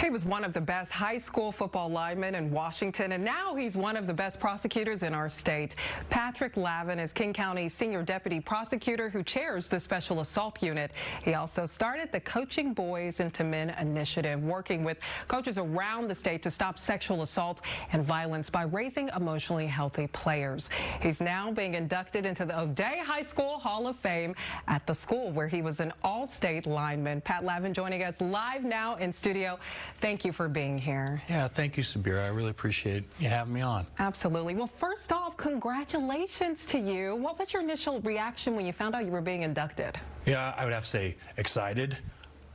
He was one of the best high school football linemen in Washington, and now he's one of the best prosecutors in our state. Patrick Lavin is King County's senior deputy prosecutor who chairs the special assault unit. He also started the Coaching Boys into Men initiative, working with coaches around the state to stop sexual assault and violence by raising emotionally healthy players. He's now being inducted into the O'Day High School Hall of Fame at the school where he was an all-state lineman. Pat Lavin joining us live now in studio. Thank you for being here. Yeah, thank you, Sabira. I really appreciate you having me on. Absolutely. Well, first off, congratulations to you. What was your initial reaction when you found out you were being inducted? Yeah, I would have to say excited,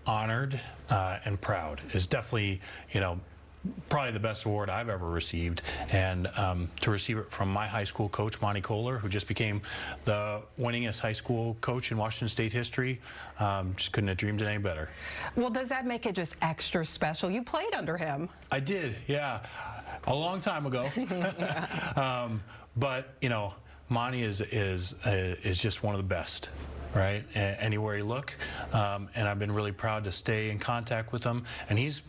honored, and proud. Is definitely, probably the best award I've ever received, and to receive it from my high school coach, Monty Kohler, who just became the winningest high school coach in Washington State history, just couldn't have dreamed it any better. Well, does that make it just extra special? You played under him. I did, yeah, a long time ago. But Monty is just one of the best. Right, anywhere you look, and I've been really proud to stay in contact with him, and he's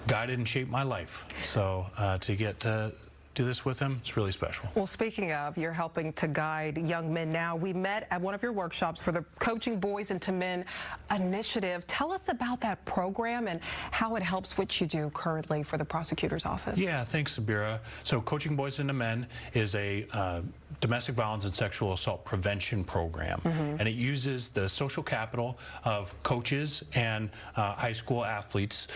guided and shaped my life. So to get to do this with him, it's really special. Well, speaking of, you're helping to guide young men now. We met at one of your workshops for the Coaching Boys into Men initiative. Tell us about that program and how it helps what you do currently for the prosecutor's office. Yeah, thanks, Sabira. So Coaching Boys into Men is a domestic violence and sexual assault prevention program, and it uses the social capital of coaches and high school athletes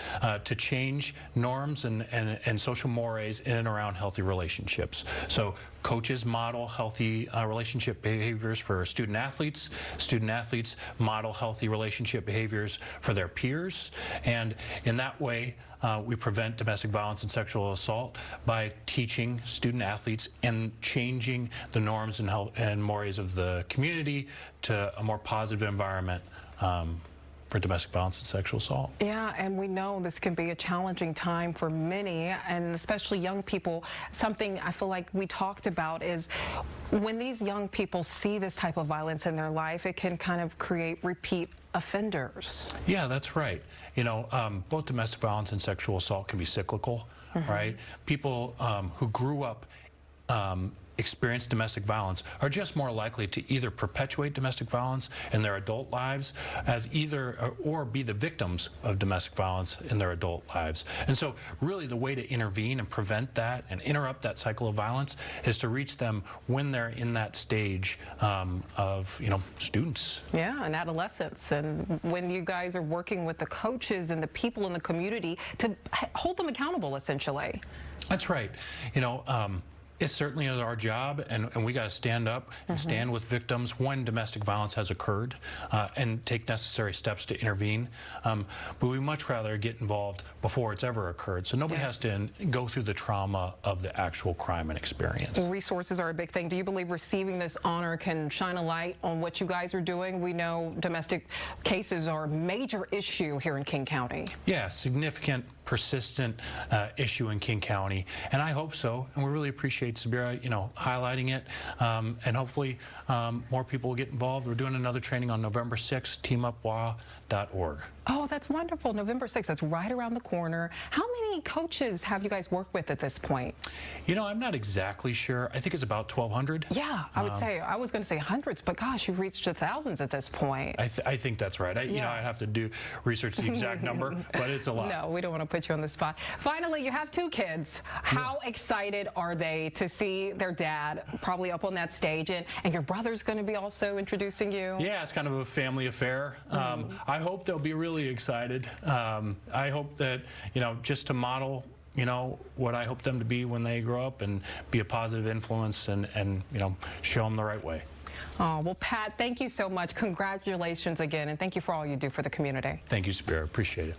to change norms and social mores in and around healthy relationships. So coaches model healthy relationship behaviors for student athletes model healthy relationship behaviors for their peers, and in that way we prevent domestic violence and sexual assault by teaching student athletes and changing the norms and mores of the community to a more positive environment for domestic violence and sexual assault. Yeah, and we know this can be a challenging time for many, and especially young people. Something I feel like we talked about is when these young people see this type of violence in their life, it can kind of create repeat offenders. Yeah, that's right. Both domestic violence and sexual assault can be cyclical, right? People who grew up experience domestic violence are just more likely to either perpetuate domestic violence in their adult lives or be the victims of domestic violence in their adult lives. And so really the way to intervene and prevent that and interrupt that cycle of violence is to reach them when they're in that stage of students. Yeah, and adolescence, and when you guys are working with the coaches and the people in the community to hold them accountable, essentially. That's right. It certainly is our job, and we got to stand up and stand with victims when domestic violence has occurred and take necessary steps to intervene. But we much rather get involved before it's ever occurred, so nobody has to go through the trauma of the actual crime and experience. Resources are a big thing. Do you believe receiving this honor can shine a light on what you guys are doing? We know domestic cases are a major issue here in King County. Yeah, significant, persistent issue in King County, and I hope so, and we really appreciate Sabira, highlighting it, and hopefully more people will get involved. We're doing another training on November 6th, teamupwa.org. Oh, that's wonderful. November 6th, that's right around the corner. How many coaches have you guys worked with at this point? I'm not exactly sure. I think it's about 1,200. Yeah, I would say, I was going to say hundreds, but gosh, you've reached to thousands at this point. I think that's right. I'd have to do research the exact number, but it's a lot. No, we don't want to put you on the spot. Finally, you have 2 kids. How excited are they to see their dad probably up on that stage, and your brother's going to be also introducing you? Yeah, it's kind of a family affair. I hope they'll be really excited. I hope that, just to model what I hope them to be when they grow up and be a positive influence and show them the right way. Oh, well, Pat, thank you so much. Congratulations again, and thank you for all you do for the community. Thank you, Spirit. Appreciate it.